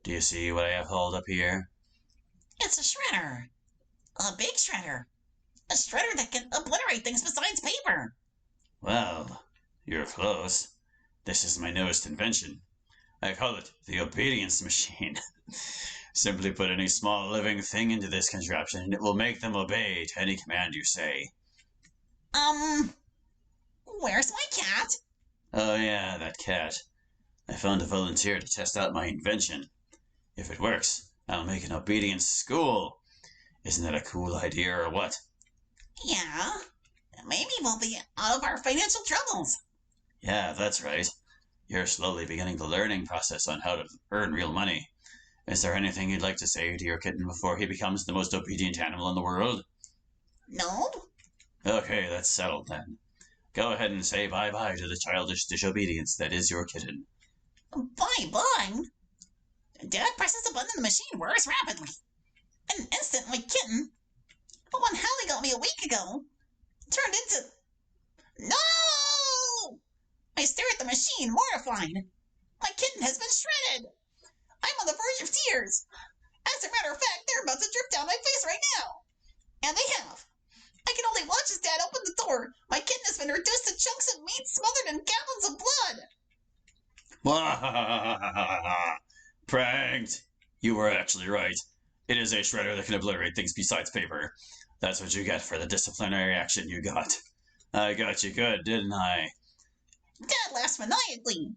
Do you see what I have hauled up here? It's a shredder. A big shredder. A shredder that can obliterate things besides paper. Well, you're close. This is my newest invention. I call it the obedience machine. Simply put any small living thing into this contraption and it will make them obey to any command you say. Where's my cat? Oh yeah, that cat. I found a volunteer to test out my invention. If it works, I'll make an obedience school. Isn't that a cool idea or what? Yeah. Maybe we'll be out of our financial troubles. Yeah, that's right. You're slowly beginning the learning process on how to earn real money. Is there anything you'd like to say to your kitten before he becomes the most obedient animal in the world? No? Okay, that's settled then. Go ahead and say bye-bye to the childish disobedience that is your kitten. Bye-bye? Dad presses a button and the machine whirs rapidly. In an instant, my kitten, the one Hallie got me a week ago, turned into... No! I stare at the machine, mortified. My kitten has been shredded. I'm on the verge of tears. As a matter of fact, they're about to drip down my face right now. And they have. I can only watch as Dad open the door. My kitten has been reduced to chunks of meat smothered in gallons of blood. Pranked! You were actually right. It is a shredder that can obliterate things besides paper. That's what you get for the disciplinary action you got. I got you good, didn't I? Dad laughs maniacally.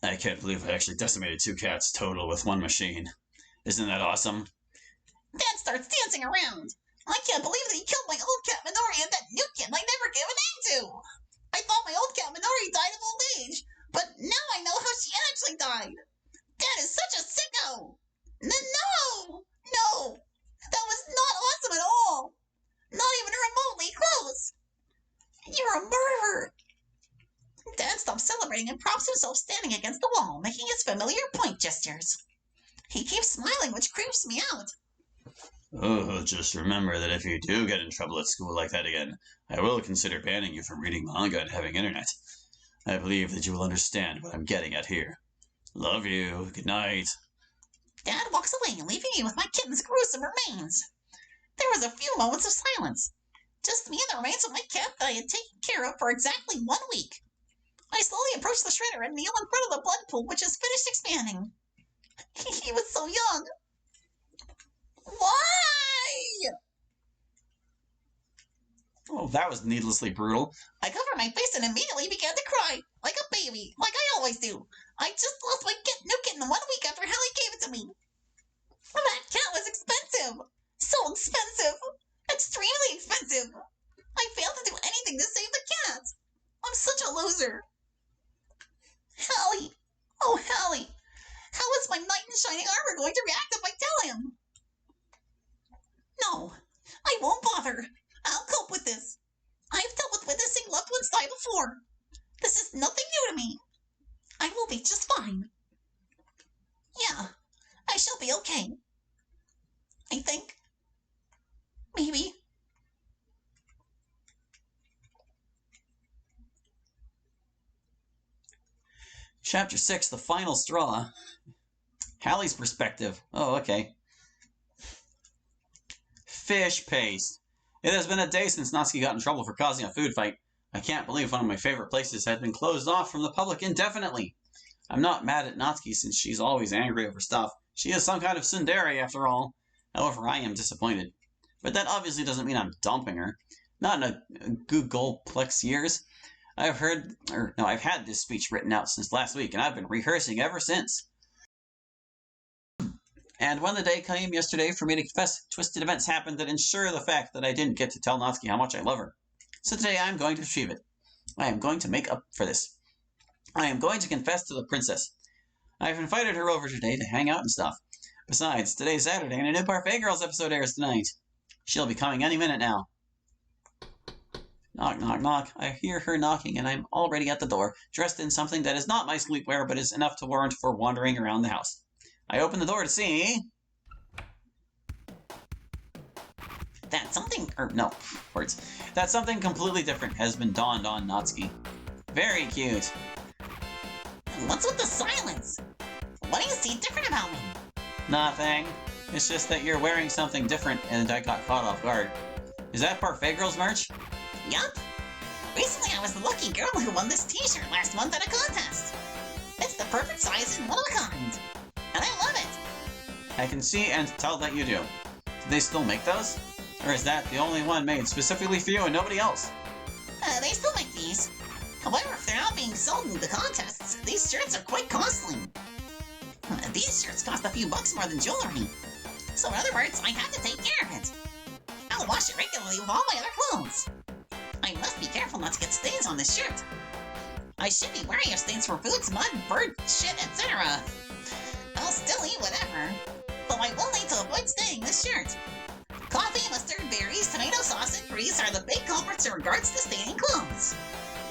I can't believe I actually decimated 2 cats total with one machine. Isn't that awesome? Dad starts dancing around. I can't believe that he killed my old cat Minori and that new kitten I never gave a name to. I thought my old cat Minori died of old age, but now I know how she actually died. Dad is such a sicko. No, that was not awesome at all. Not even remotely close. You're a murderer. Dad stops celebrating and props himself standing against the wall, making his familiar point gestures. He keeps smiling, which creeps me out. Oh, just remember that if you do get in trouble at school like that again, I will consider banning you from reading manga and having internet. I believe that you will understand what I'm getting at here. Love you. Good night. Dad walks away, leaving me with my kitten's gruesome remains. There was a few moments of silence. Just me and the remains of my cat that I had taken care of for exactly 1 week. I slowly approach the shredder and kneel in front of the blood pool, which has finished expanding. He was so young. Why? Oh, that was needlessly brutal. I covered my face and immediately began to cry, like a baby, like I always do. I just lost my new kitten 1 week after Hallie gave it to me. That cat was expensive. So expensive. Extremely expensive. I failed to do anything to save the cat. I'm such a loser. Hallie. Oh, Hallie. How is my knight in shining armor going to react if I tell him? No, I won't bother. I'll cope with this. I've dealt with witnessing loved ones die before. This is nothing new to me. I will be just fine. Yeah, I shall be okay. I think. Maybe. Chapter 6, The Final Straw. Hallie's perspective. Oh, okay. Fish paste. It has been a day since Natsuki got in trouble for causing a food fight. I can't believe one of my favorite places had been closed off from the public indefinitely. I'm not mad at Natsuki since she's always angry over stuff. She is some kind of tsundere after all. However, I am disappointed. But that obviously doesn't mean I'm dumping her. Not in a Googleplex years. I've had this speech written out since last week, and I've been rehearsing ever since. And when the day came yesterday for me to confess, twisted events happened that ensure the fact that I didn't get to tell Natsuki how much I love her. So today I am going to achieve it. I am going to make up for this. I am going to confess to the princess. I've invited her over today to hang out and stuff. Besides, today's Saturday and a new Parfait Girls episode airs tonight. She'll be coming any minute now. Knock, knock, knock. I hear her knocking and I'm already at the door, dressed in something that is not my sleepwear but is enough to warrant for wandering around the house. I open the door to see... That something completely different has been dawned on Natsuki. Very cute. What's with the silence? What do you see different about me? Nothing. It's just that you're wearing something different and I got caught off guard. Is that Parfait Girls merch? Yup. Recently I was the lucky girl who won this t-shirt last month at a contest. It's the perfect size and one of a kind. And I love it. I can see and tell that you do. Do they still make those? Or is that the only one made specifically for you and nobody else? They still make these. However, if they're not being sold in the contests, these shirts are quite costly. These shirts cost a few bucks more than jewelry. So in other words, I have to take care of it. I'll wash it regularly with all my other clothes. I must be careful not to get stains on this shirt. I should be wary of stains from foods, mud, bird, shit, etc. I'll still eat whatever, but I will need to avoid staining this shirt. Coffee, mustard, berries, tomato sauce, and grease are the big culprits in regards to staining clothes.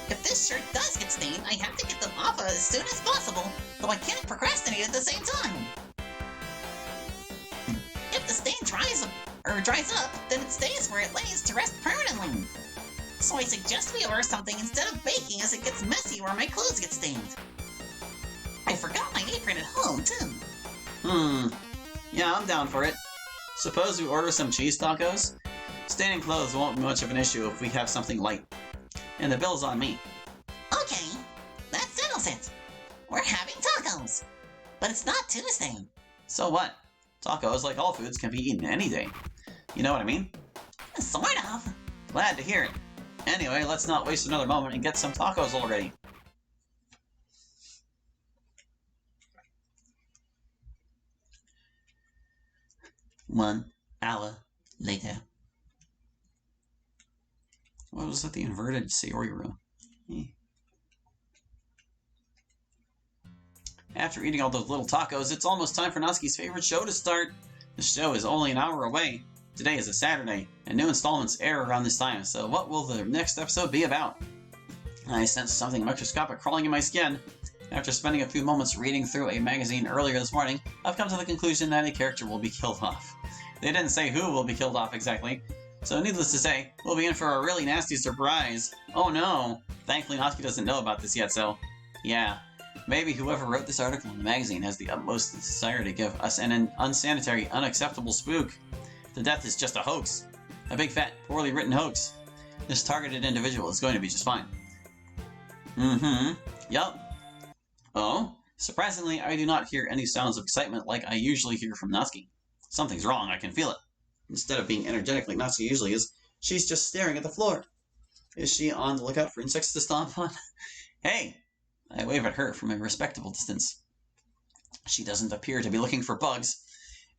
If this shirt does get stained, I have to get them off as soon as possible, though I can't procrastinate at the same time. If the stain dries up, then it stays where it lays to rest permanently. So I suggest we order something instead of baking as it gets messy where my clothes get stained. I forgot my apron at home, too. Yeah, I'm down for it. Suppose we order some cheese tacos? Staining clothes won't be much of an issue if we have something light. And the bill's on me. Okay, that settles it. We're having tacos. But it's not Tuesday. So what? Tacos, like all foods, can be eaten any day. You know what I mean? Sort of. Glad to hear it. Anyway, let's not waste another moment and get some tacos already. One hour later. What was that, the inverted Sayori room? After eating all those little tacos, it's almost time for Natsuki's favorite show to start. The show is only an hour away. Today is a Saturday, and new installments air around this time, so what will the next episode be about? I sense something microscopic crawling in my skin. After spending a few moments reading through a magazine earlier this morning, I've come to the conclusion that a character will be killed off. They didn't say who will be killed off exactly, so needless to say, we'll be in for a really nasty surprise. Oh no! Thankfully Natsuki doesn't know about this yet, so yeah. Maybe whoever wrote this article in the magazine has the utmost desire to give us an unsanitary, unacceptable spook. The death is just a hoax. A big fat, poorly written hoax. This targeted individual is going to be just fine. Yup. Oh? Surprisingly, I do not hear any sounds of excitement like I usually hear from Natsuki. Something's wrong, I can feel it. Instead of being energetic like Natsuki usually is, she's just staring at the floor. Is she on the lookout for insects to stomp on? Hey! I wave at her from a respectable distance. She doesn't appear to be looking for bugs.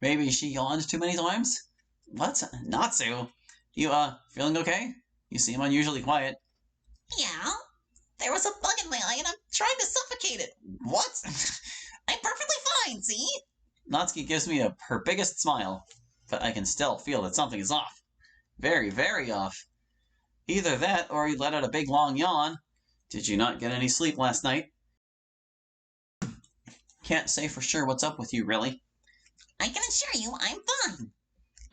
Maybe she yawned too many times? What? Natsu? You, feeling okay? You seem unusually quiet. Yeah? There was a bug in my eye and I'm trying to suffocate it. What? I'm perfectly fine, see? Natsuki gives me her biggest smile, but I can still feel that something is off. Very, very off. Either that, or you let out a big long yawn. Did you not get any sleep last night? Can't say for sure what's up with you, really. I can assure you I'm fine.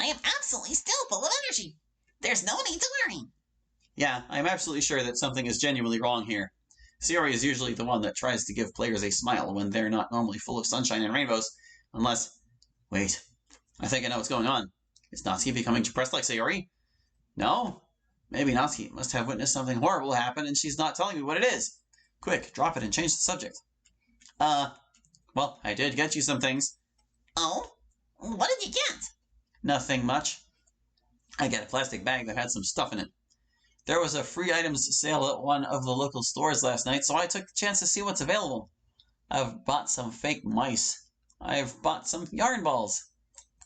I am absolutely still full of energy. There's no need to worry. Yeah, I'm absolutely sure that something is genuinely wrong here. Sayori is usually the one that tries to give players a smile when they're not normally full of sunshine and rainbows, unless... Wait, I think I know what's going on. Is Natsuki becoming depressed like Sayori? No? Maybe Natsuki must have witnessed something horrible happen and she's not telling me what it is. Quick, drop it and change the subject. Well, I did get you some things. Oh? What did you get? Nothing much. I got a plastic bag that had some stuff in it. There was a free items sale at one of the local stores last night, so I took the chance to see what's available. I've bought some fake mice. I've bought some yarn balls.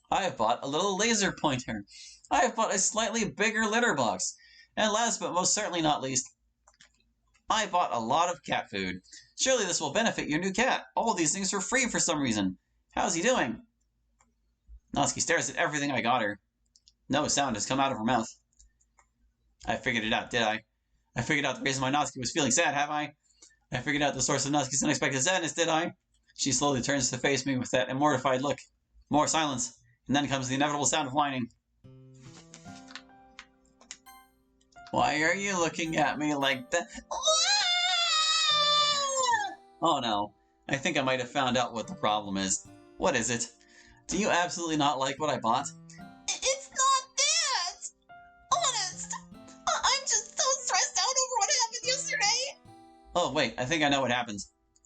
I've bought a little laser pointer. I've bought a slightly bigger litter box. And last but most certainly not least, I bought a lot of cat food. Surely this will benefit your new cat. All of these things are free for some reason. How's he doing? Natsuki stares at everything I got her. No sound has come out of her mouth. I figured it out, did I? I figured out the reason why Natsuki was feeling sad, have I? I figured out the source of Natsuki's unexpected sadness, did I? She slowly turns to face me with that immortified look. More silence, and then comes the inevitable sound of whining. Why are you looking at me like that? Oh no, I think I might have found out what the problem is. What is it? Do you absolutely not like what I bought? It's not that! Honest! I'm just so stressed out over what happened yesterday! Oh, wait, I think I know what happened.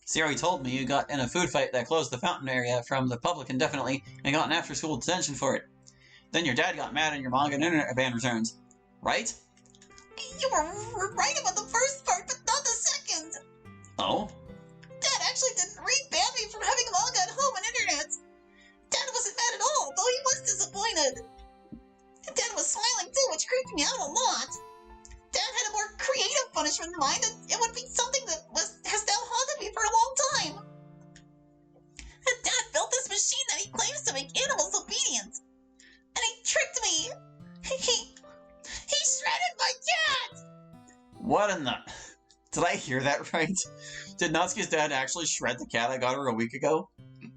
Siri told me you got in a food fight that closed the fountain area from the public indefinitely and got an after-school detention for it. Then your dad got mad and your manga and internet ban returned. Right? You were right about the first part, but not the second! Oh? Dad actually didn't ban me from having manga at home and internet! Dad wasn't mad at all, though he was disappointed. Dad was smiling too, which creeped me out a lot. Dad had a more creative punishment in mind, and it would be something that has now haunted me for a long time. Dad built this machine that he claims to make animals obedient. And he tricked me. He shredded my cat! What in the... Did I hear that right? Did Natsuki's dad actually shred the cat I got her a week ago?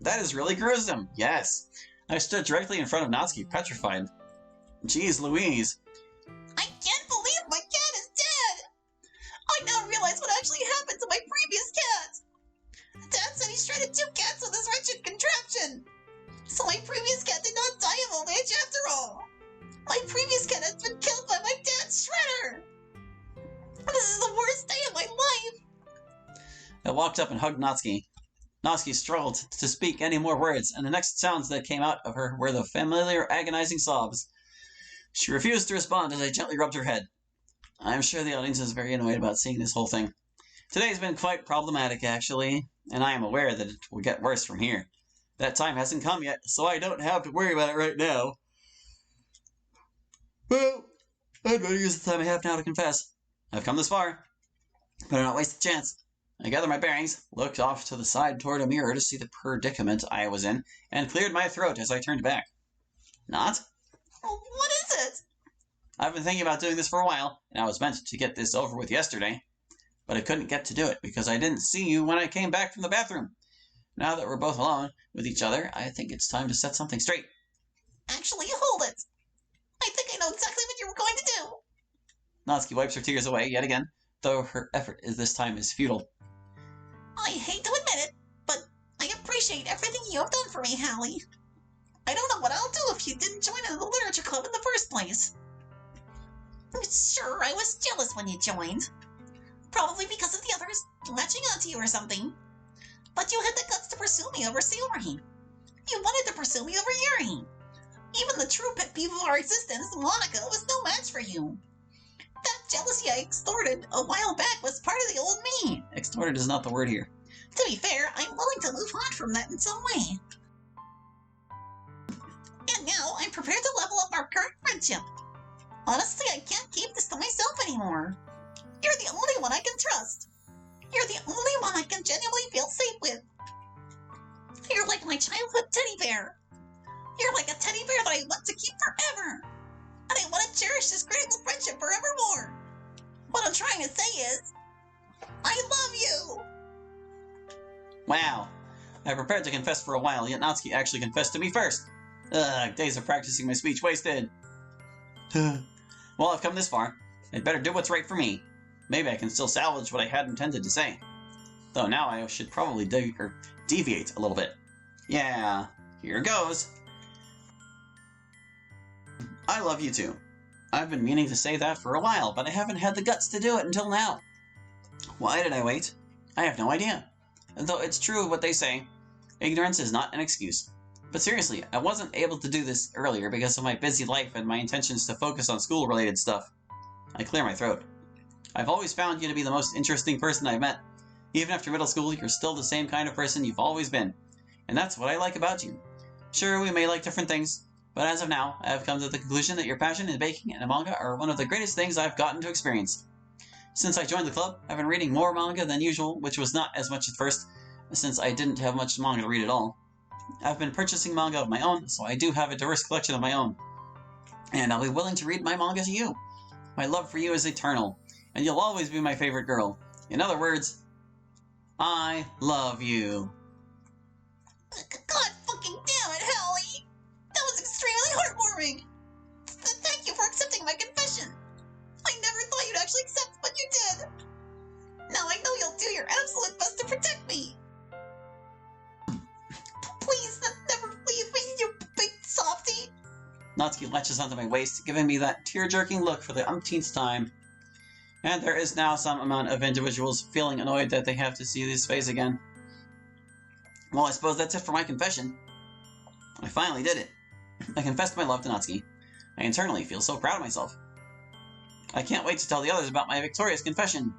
That is really gruesome. Yes. I stood directly in front of Natsuki, petrified. Jeez Louise. I can't believe my cat is dead! I now realize what actually happened to my previous cat! Dad said he shredded 2 cats with this wretched contraption! So my previous cat did not die of old age after all! My previous cat has been killed by my dad's shredder! This is the worst day of my life! I walked up and hugged Natsuki. Natsuki struggled to speak any more words, and the next sounds that came out of her were the familiar agonizing sobs. She refused to respond as I gently rubbed her head. I'm sure the audience is very annoyed about seeing this whole thing. Today's been quite problematic, actually, and I am aware that it will get worse from here. That time hasn't come yet, so I don't have to worry about it right now. Well, I'd better use the time I have now to confess. I've come this far. Better not waste the chance. I gathered my bearings, looked off to the side toward a mirror to see the predicament I was in, and cleared my throat as I turned back. Not? What is it? I've been thinking about doing this for a while, and I was meant to get this over with yesterday. But I couldn't get to do it because I didn't see you when I came back from the bathroom. Now that we're both alone with each other, I think it's time to set something straight. Actually, hold it. I think I know exactly what you were going to do. Natsuki wipes her tears away yet again, though her effort this time is futile. I hate to admit it, but I appreciate everything you have done for me, Hallie. I don't know what I'll do if you didn't join in the literature club in the first place. Sure, I was jealous when you joined. Probably because of the others latching onto you or something. But you had the guts to pursue me over Sayori. You wanted to pursue me over Yuri. Even the true pet peeve of our existence, Monica, was no match for you. That jealousy I extorted a while back was part of the old me. Extorted is not the word here. To be fair, I'm willing to move on from that in some way. And now I'm prepared to level up our current friendship. Honestly, I can't keep this to myself anymore. You're the only one I can trust. You're the only one I can genuinely feel safe with. You're like my childhood teddy bear. You're like a teddy bear that I want to keep forever. And I want to cherish this great little friendship forevermore. What I'm trying to say is, I love you. Wow. I prepared to confess for a while, yet Natsuki actually confessed to me first. Ugh, days of practicing my speech wasted. Well, I've come this far. I'd better do what's right for me. Maybe I can still salvage what I had intended to say. Though now I should probably deviate a little bit. Yeah, here goes. I love you too. I've been meaning to say that for a while, but I haven't had the guts to do it until now. Why did I wait? I have no idea. And though it's true what they say, ignorance is not an excuse. But seriously, I wasn't able to do this earlier because of my busy life and my intentions to focus on school-related stuff. I clear my throat. I've always found you to be the most interesting person I've met. Even after middle school, you're still the same kind of person you've always been. And that's what I like about you. Sure, we may like different things, but as of now, I have come to the conclusion that your passion in baking and manga are one of the greatest things I've gotten to experience. Since I joined the club, I've been reading more manga than usual, which was not as much at first, since I didn't have much manga to read at all. I've been purchasing manga of my own, so I do have a diverse collection of my own. And I'll be willing to read my manga to you. My love for you is eternal, and you'll always be my favorite girl. In other words, I love you. God fucking damn it, Hallie! That was extremely heartwarming! Thank you for accepting my confession! I never thought you'd actually accept, but you did! Now I know you'll do your absolute best to protect me! Please, never leave me, you Natsuki latches onto my waist, giving me that tear-jerking look for the umpteenth time. And there is now some amount of individuals feeling annoyed that they have to see this face again. Well, I suppose that's it for my confession. I finally did it. I confessed my love to Natsuki. I internally feel so proud of myself. I can't wait to tell the others about my victorious confession.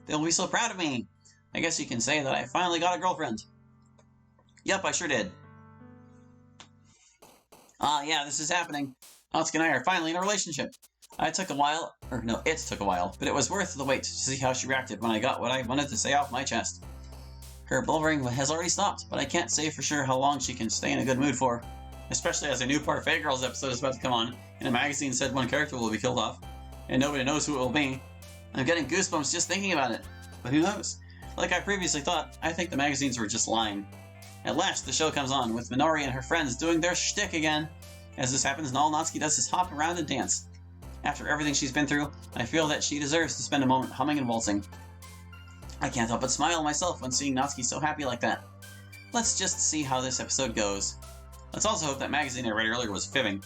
They'll be so proud of me. I guess you can say that I finally got a girlfriend. Yep, I sure did. Yeah, this is happening. Natsuki and I are finally in a relationship. It took a while, but it was worth the wait to see how she reacted when I got what I wanted to say off my chest. Her blubbering has already stopped, but I can't say for sure how long she can stay in a good mood for. Especially as a new Parfait Girls episode is about to come on, and a magazine said one character will be killed off, and nobody knows who it will be. I'm getting goosebumps just thinking about it, but who knows? Like I previously thought, I think the magazines were just lying. At last, the show comes on, with Minori and her friends doing their shtick again. As this happens, all Natsuki does is hop around and dance. After everything she's been through, I feel that she deserves to spend a moment humming and waltzing. I can't help but smile myself when seeing Natsuki so happy like that. Let's just see how this episode goes. Let's also hope that magazine I read earlier was fibbing.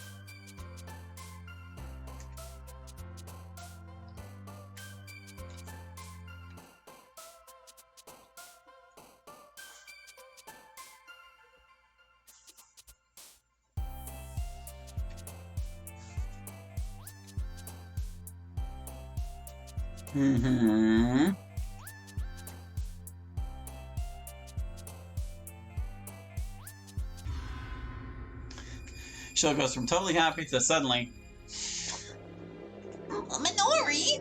Show goes from totally happy to suddenly... Minori?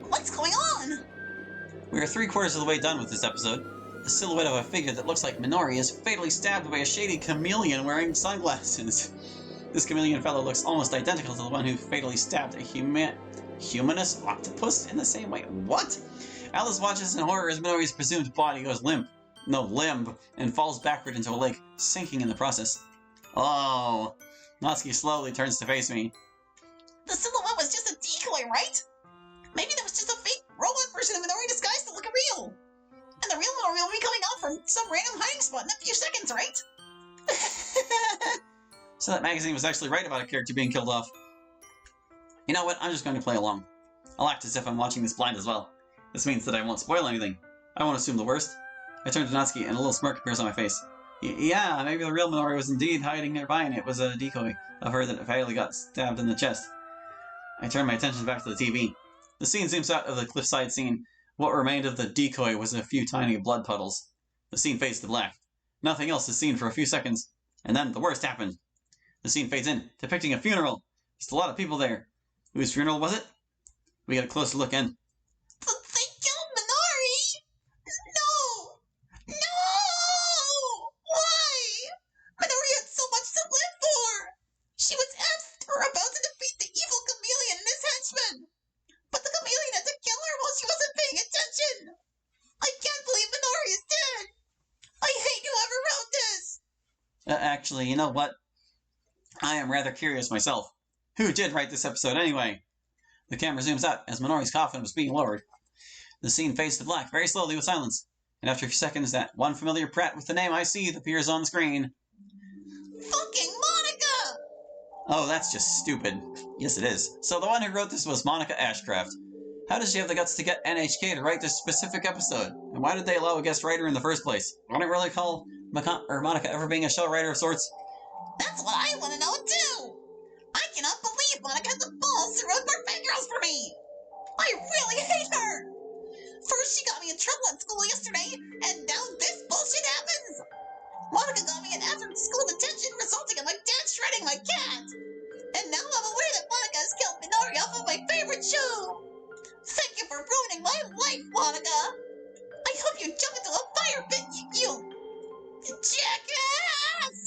What's going on? We are 3/4 of the way done with this episode. The silhouette of a figure that looks like Minori is fatally stabbed by a shady chameleon wearing sunglasses. This chameleon fellow looks almost identical to the one who fatally stabbed a humanous octopus in the same way. What? Alice watches in horror as Minori's presumed body goes limp, and falls backward into a lake, sinking in the process. Oh. Natsuki slowly turns to face me. The silhouette was just a decoy, right? Maybe that was just a fake robot version of Minori disguised to look real. And the real Minori will be coming out from some random hiding spot in a few seconds, right? So that magazine was actually right about a character being killed off. You know what? I'm just going to play along. I'll act as if I'm watching this blind as well. This means that I won't spoil anything. I won't assume the worst. I turn to Natsuki and a little smirk appears on my face. Yeah, maybe the real Minori was indeed hiding nearby and it was a decoy of her that fatally got stabbed in the chest. I turn my attention back to the TV. The scene zooms out of the cliffside scene. What remained of the decoy was a few tiny blood puddles. The scene fades to black. Nothing else is seen for a few seconds. And then the worst happened. The scene fades in, depicting a funeral. There's a lot of people there. Whose funeral was it? We get a closer look in. They killed Minori! No! No! Why? Minori had so much to live for! She was about to defeat the evil chameleon and his henchmen! But the chameleon had to kill her while she wasn't paying attention! I can't believe Minori is dead! I hate whoever wrote this! Actually, you know what? I am rather curious myself. Who did write this episode anyway? The camera zooms out as Minori's coffin was being lowered. The scene fades to black very slowly with silence, and after a few seconds that one familiar prat with the name I see appears on the screen. Fucking Monica! Oh, that's just stupid. Yes, it is. So the one who wrote this was Monica Ashcraft. How does she have the guts to get NHK to write this specific episode? And why did they allow a guest writer in the first place? I don't really call Monica ever being a show writer of sorts. That's what I want to know, too! I cannot believe Monica had the balls to ruin Parfait Girls for me! I really hate her! First she got me in trouble at school yesterday, and now this bullshit happens! Monica got me in after-school detention, resulting in my dad shredding my cat! And now I'm aware that Monica has killed Minori off of my favorite show! Thank you for ruining my life, Monica! I hope you jump into a fire pit, you jackass!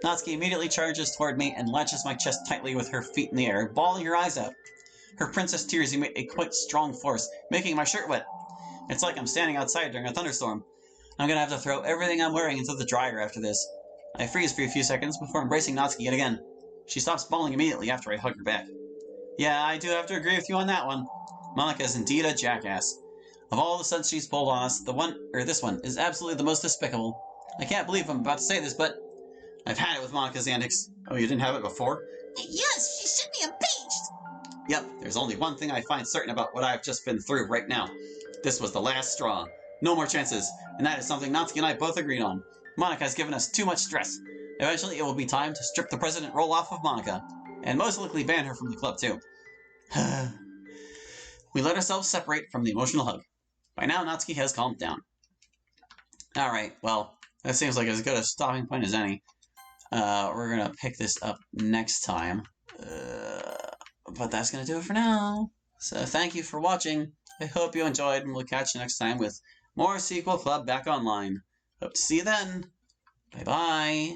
Natsuki immediately charges toward me and latches my chest tightly with her feet in the air, bawling her eyes out. Her princess tears emit a quite strong force, making my shirt wet. It's like I'm standing outside during a thunderstorm. I'm gonna have to throw everything I'm wearing into the dryer after this. I freeze for a few seconds before embracing Natsuki yet again. She stops bawling immediately after I hug her back. Yeah, I do have to agree with you on that one. Monica is indeed a jackass. Of all the stunts she's pulled on us, this one is absolutely the most despicable. I can't believe I'm about to say this, but I've had it with Monica's antics. Oh, you didn't have it before? Yes, she should be impeached. Yep, there's only one thing I find certain about what I've just been through right now. This was the last straw. No more chances, and that is something Natsuki and I both agreed on. Monika has given us too much stress. Eventually, it will be time to strip the president role off of Monika, and most likely ban her from the club too. We let ourselves separate from the emotional hug. By now, Natsuki has calmed down. Alright, well, that seems like as good a stopping point as any. We're gonna pick this up next time. But that's gonna do it for now. So thank you for watching. I hope you enjoyed, and we'll catch you next time with more Sequel Club back online. Hope to see you then. Bye-bye.